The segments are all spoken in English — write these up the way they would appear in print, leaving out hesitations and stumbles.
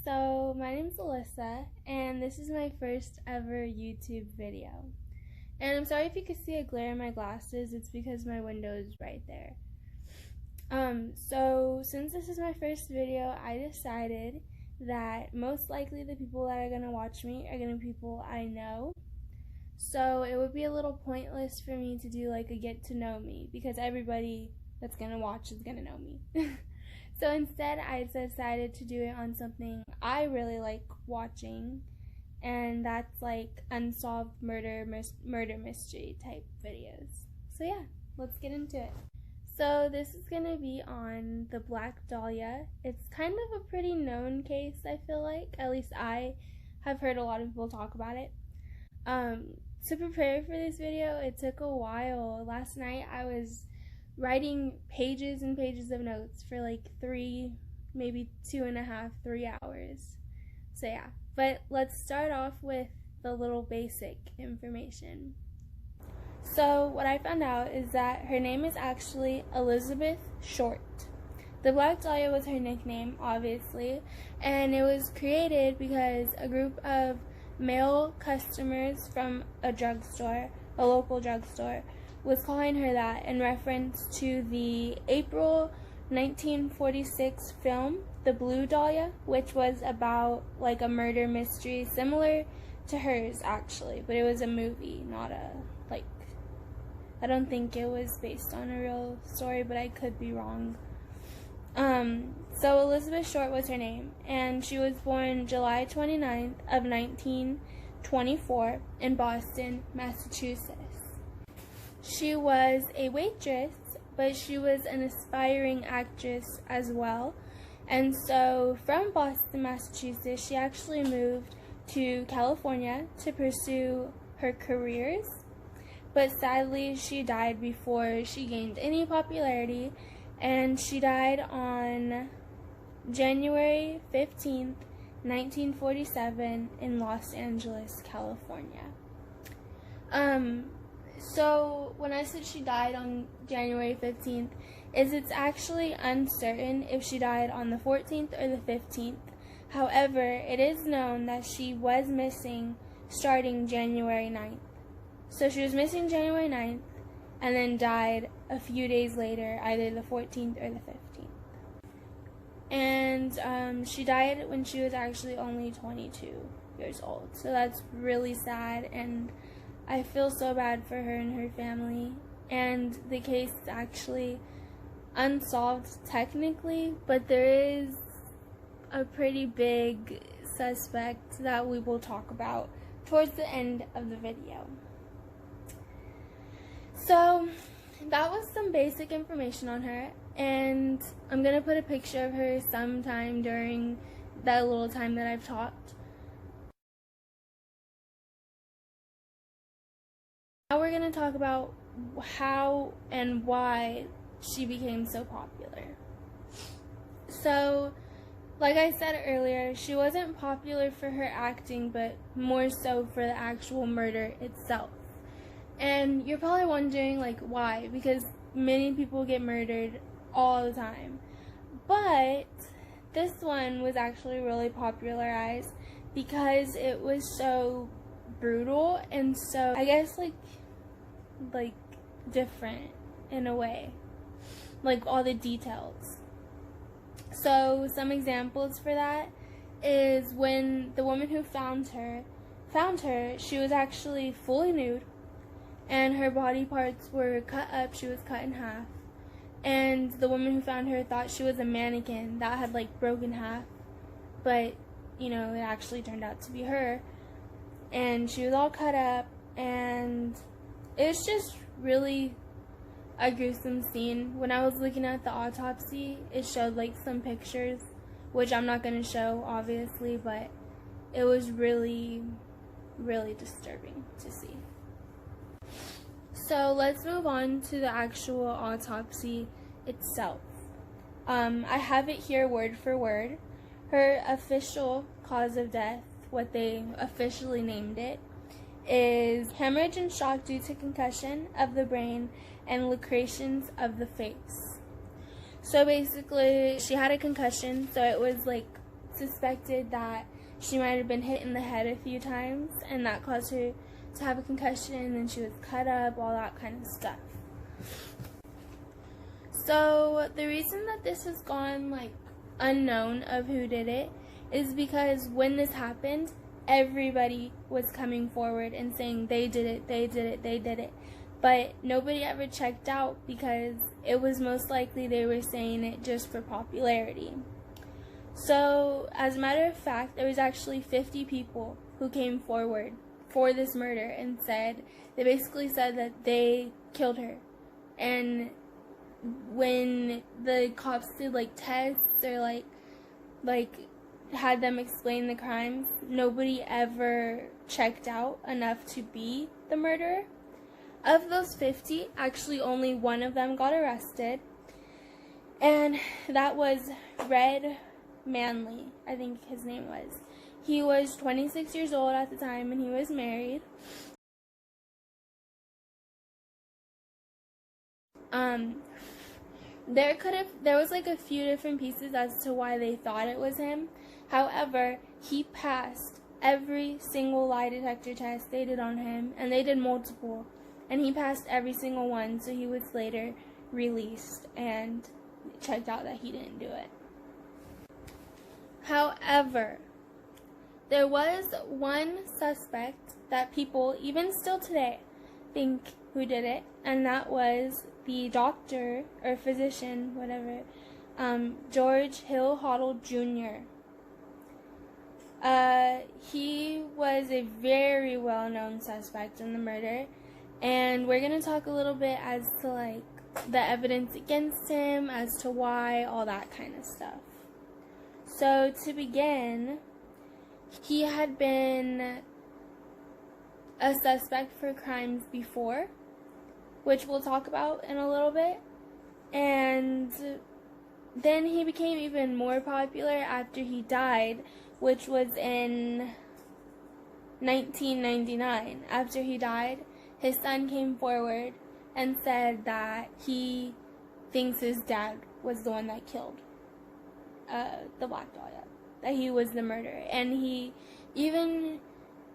So, my name's Alyssa, and this is my first ever YouTube video. And I'm sorry if you could see a glare in my glasses, it's because my window is right there. So since this is my first video, I decided that most likely the people that are going to watch me are going to be people I know. So it would be a little pointless for me to do like a get to know me, because everybody that's going to watch is going to know me. So instead, I decided to do it on something I really like watching, and that's like unsolved murder mystery type videos. So yeah, let's get into it. So this is going to be on the Black Dahlia. It's kind of a pretty known case, I feel like. At least I have heard a lot of people talk about it. To prepare for this video, it took a while. Last night I was writing pages and pages of notes for like 3, maybe 2.5, 3 hours. So yeah, but let's start off with the little basic information. So what I found out is that her name is actually Elizabeth Short. The Black Dahlia was her nickname, obviously, and it was created because a group of male customers from a drugstore, a local drugstore, was calling her that in reference to the April 1946 film, The Blue Dahlia, which was about like a murder mystery similar to hers actually, but it was a movie, not a, like, I don't think it was based on a real story, but I could be wrong. So Elizabeth Short was her name, and she was born July 29th of 1924 in Boston, Massachusetts. She was a waitress, but she was an aspiring actress as well. And so from Boston, Massachusetts, she actually moved to California to pursue her careers. But sadly, she died before she gained any popularity, and she died on January 15th, 1947 in Los Angeles, California. So when I said she died on January 15th, it's actually uncertain if she died on the 14th or the 15th. However, it is known that she was missing starting January 9th. So she was missing January 9th and then died a few days later, either the 14th or the 15th. And she died when she was actually only 22 years old. So that's really sad, and I feel so bad for her and her family. And the case is actually unsolved technically, but there is a pretty big suspect that we will talk about towards the end of the video. So that was some basic information on her, and I'm going to put a picture of her sometime during that little time that I've talked. Now we're going to talk about how and why she became so popular. So, like I said earlier, she wasn't popular for her acting, but more so for the actual murder itself. And you're probably wondering, like, why? Because many people get murdered all the time. But this one was actually really popularized because it was so brutal and so, I guess, like different in a way. Like, all the details. So, some examples for that is when the woman who found her, she was actually fully nude, and her body parts were cut up. She was cut in half, and the woman who found her thought she was a mannequin that had like broken half, but you know, it actually turned out to be her, and she was all cut up, and it's just really a gruesome scene. When I was looking at the autopsy, it showed like some pictures, which I'm not going to show obviously, but it was really, really disturbing to see. So let's move on to the actual autopsy itself. I have it here word for word. Her official cause of death, what they officially named it, is hemorrhage and shock due to concussion of the brain and lacerations of the face. So basically, she had a concussion, so it was like suspected that she might have been hit in the head a few times, and that caused her to have a concussion, and then she was cut up, all that kind of stuff. So the reason that this has gone like unknown of who did it is because when this happened, everybody was coming forward and saying they did it, they did it, they did it. But nobody ever checked out because it was most likely they were saying it just for popularity. So, as a matter of fact, there was actually 50 people who came forward for this murder and they basically said that they killed her. And when the cops did like tests or like had them explain the crimes, nobody ever checked out enough to be the murderer. Of those 50, actually only one of them got arrested, and that was Red Manley, I think his name was. He was 26 years old at the time, and he was married. There was like a few different pieces as to why they thought it was him. However, he passed every single lie detector test they did on him, and they did multiple, and he passed every single one, so he was later released and checked out that he didn't do it. However, there was one suspect that people, even still today, think who did it, and that was the doctor or physician, whatever, George Hill Hoddle Jr. He was a very well-known suspect in the murder, and we're going to talk a little bit as to like the evidence against him, as to why, all that kind of stuff. So to begin, he had been a suspect for crimes before, which we'll talk about in a little bit, and then he became even more popular after he died, which was in 1999. After he died, his son came forward and said that he thinks his dad was the one that killed the Black Dahlia, that he was the murderer, and he even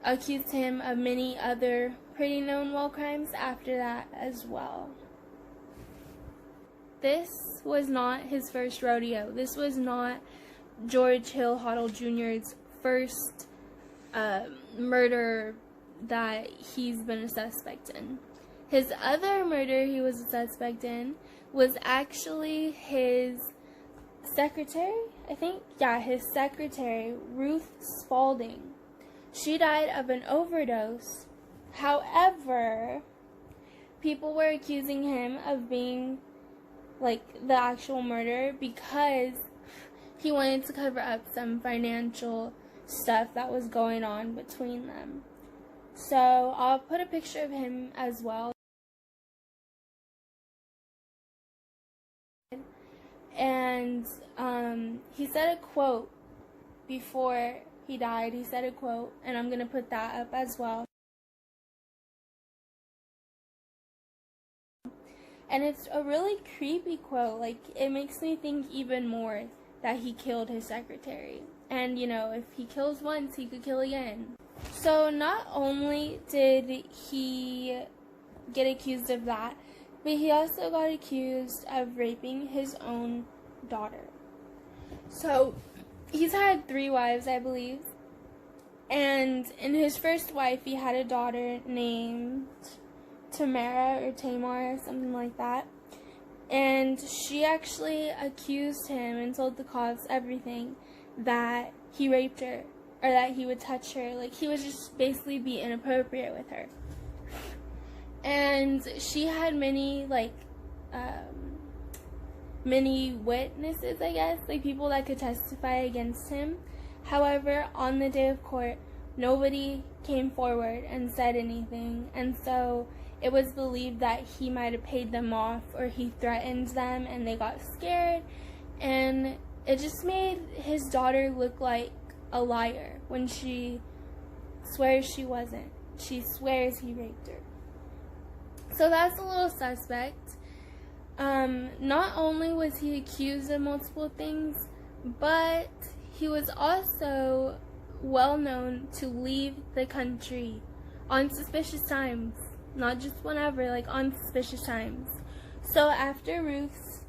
accused him of many other pretty known war crimes after that as well. This was not his first rodeo. This was not George Hill Hoddle Jr.'s first murder that he's been a suspect in. His other murder he was a suspect in was actually his secretary, I think. Yeah, his secretary, Ruth Spalding. She died of an overdose. However, people were accusing him of being like the actual murderer because he wanted to cover up some financial stuff that was going on between them. So I'll put a picture of him as well. And he said a quote before he died. He said a quote, and I'm going to put that up as well. And it's a really creepy quote. Like, it makes me think even more that he killed his secretary. And, you know, if he kills once, he could kill again. So not only did he get accused of that, but he also got accused of raping his own daughter. So he's had 3 wives, I believe. And in his first wife, he had a daughter named Tamara or Tamar or something like that. And she actually accused him and told the cops everything, that he raped her or that he would touch her. Like, he would just basically be inappropriate with her. And she had many, like, many witnesses, I guess, like people that could testify against him. However, on the day of court, nobody came forward and said anything, and so it was believed that he might have paid them off or he threatened them and they got scared, and it just made his daughter look like a liar when she swears she wasn't. She swears he raped her. So that's a little suspect. Not only was he accused of multiple things, but he was also well known to leave the country on suspicious times. Not just whenever, like on suspicious times. So after Ruth's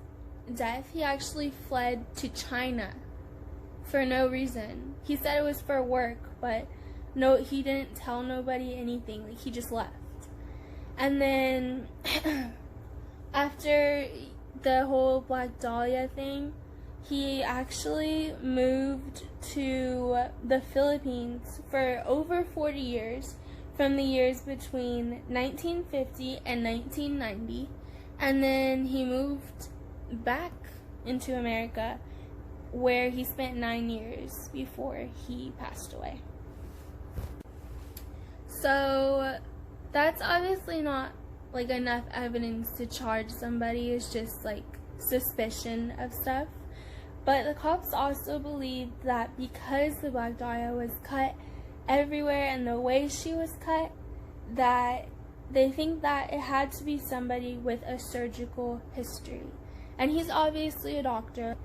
death, he actually fled to China for no reason. He said it was for work, but no, he didn't tell nobody anything. Like, he just left. And then after the whole Black Dahlia thing, he actually moved to the Philippines for over 40 years, from the years between 1950 and 1990. And then he moved back into America, where he spent 9 years before he passed away. So that's obviously not like enough evidence to charge somebody. It's just like suspicion of stuff. But the cops also believed that because the Black Dahlia was cut everywhere and the way she was cut, that they think that it had to be somebody with a surgical history. And he's obviously a doctor.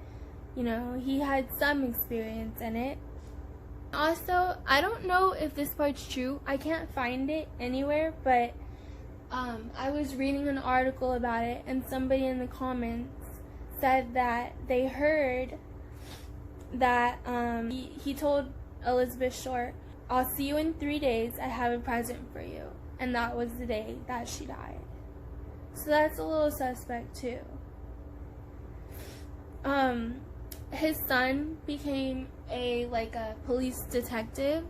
You know, he had some experience in it. Also, I don't know if this part's true. I can't find it anywhere, but I was reading an article about it, and somebody in the comments said that they heard that he told Elizabeth Short, "I'll see you in 3 days. I have a present for you." And that was the day that she died. So that's a little suspect too. His son became a police detective,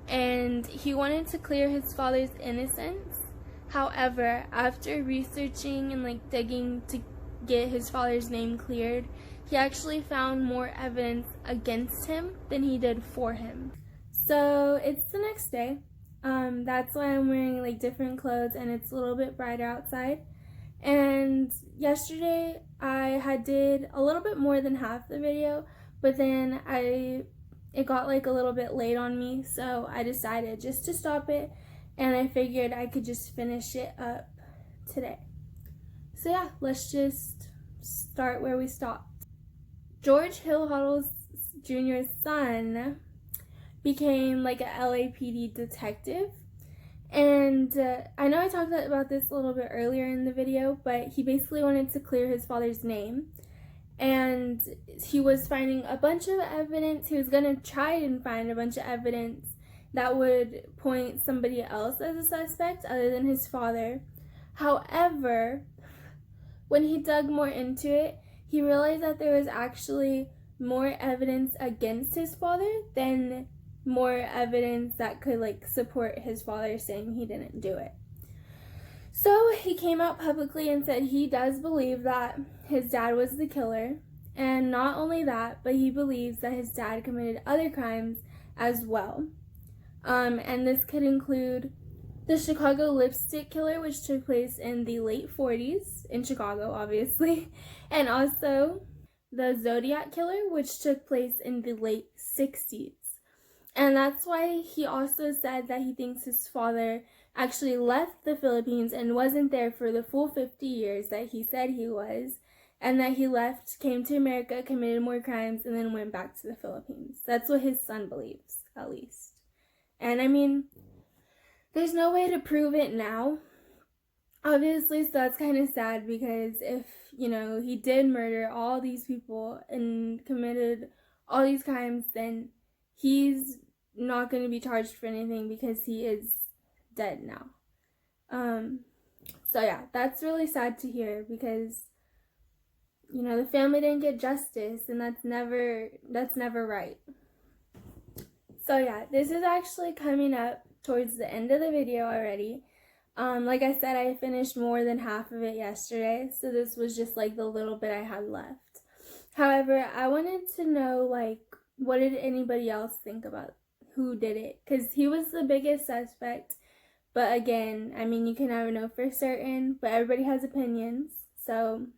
and he wanted to clear his father's innocence. However, after researching and digging to get his father's name cleared, he actually found more evidence against him than he did for him. So it's the next day. That's why I'm wearing different clothes, and it's a little bit brighter outside. And yesterday I did a little bit more than half the video, but then it got a little bit late on me, so I decided just to stop it, and I figured I could just finish it up today. So yeah, let's just start where we stopped. George Hillhuddle Jr.'s son became a LAPD detective. And I know I talked about this a little bit earlier in the video, but he basically wanted to clear his father's name. And he was finding a bunch of evidence. He was going to try and find a bunch of evidence that would point somebody else as a suspect other than his father. However, when he dug more into it, he realized that there was actually more evidence against his father than more evidence that could support his father saying he didn't do it. So he came out publicly and said he does believe that his dad was the killer, and not only that, but he believes that his dad committed other crimes as well. And this could include the Chicago lipstick killer, which took place in the late 40s in Chicago, obviously, and also the Zodiac killer, which took place in the late 60s. And that's why he also said that he thinks his father actually left the Philippines and wasn't there for the full 50 years that he said he was, and that he left, came to America, committed more crimes, and then went back to the Philippines. That's what his son believes, at least. And I mean, there's no way to prove it now, obviously, so that's kind of sad, because if, he did murder all these people and committed all these crimes, then he's not going to be charged for anything because he is dead now. So yeah, that's really sad to hear, because the family didn't get justice, and that's never right. So yeah, this is actually coming up towards the end of the video already. Like I said, I finished more than half of it yesterday, so this was just the little bit I had left. However, I wanted to know what did anybody else think about who did it, because he was the biggest suspect. But again, I mean, you can never know for certain, but everybody has opinions, so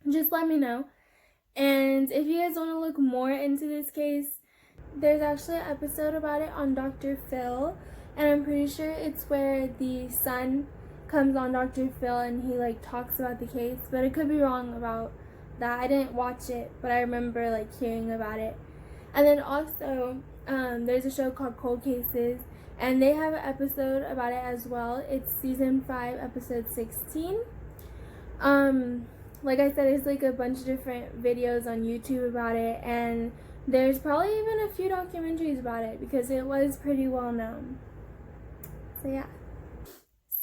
just let me know. And if you guys want to look more into this case, there's actually an episode about it on Dr. Phil, and I'm pretty sure it's where the son comes on Dr. Phil and he talks about the case, but I could be wrong about that. I didn't watch it, but I remember hearing about it. And then also, there's a show called Cold Cases, and they have an episode about it as well. It's season 5, episode 16. Like I said, it's like a bunch of different videos on YouTube about it, and there's probably even a few documentaries about it because it was pretty well known. So yeah.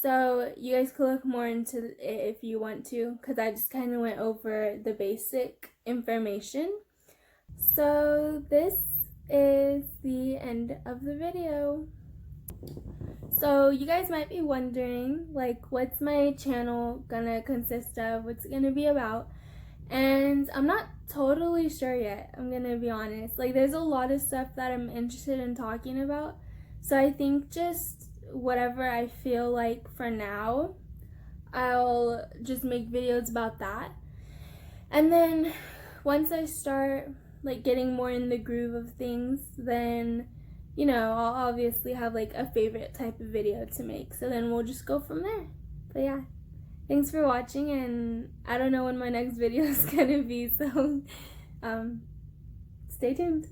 So you guys could look more into it if you want to, because I just kind of went over the basic information. So this is the end of the video. So you guys might be wondering, like, what's my channel gonna consist of? What's it gonna be about? And I'm not totally sure yet, I'm gonna be honest. Like, there's a lot of stuff that I'm interested in talking about. So I think just whatever I feel like for now, I'll just make videos about that. And then once I start like getting more in the groove of things, then you know, I'll obviously have like a favorite type of video to make. So then we'll just go from there. But yeah, thanks for watching, and I don't know when my next video is gonna be, so stay tuned.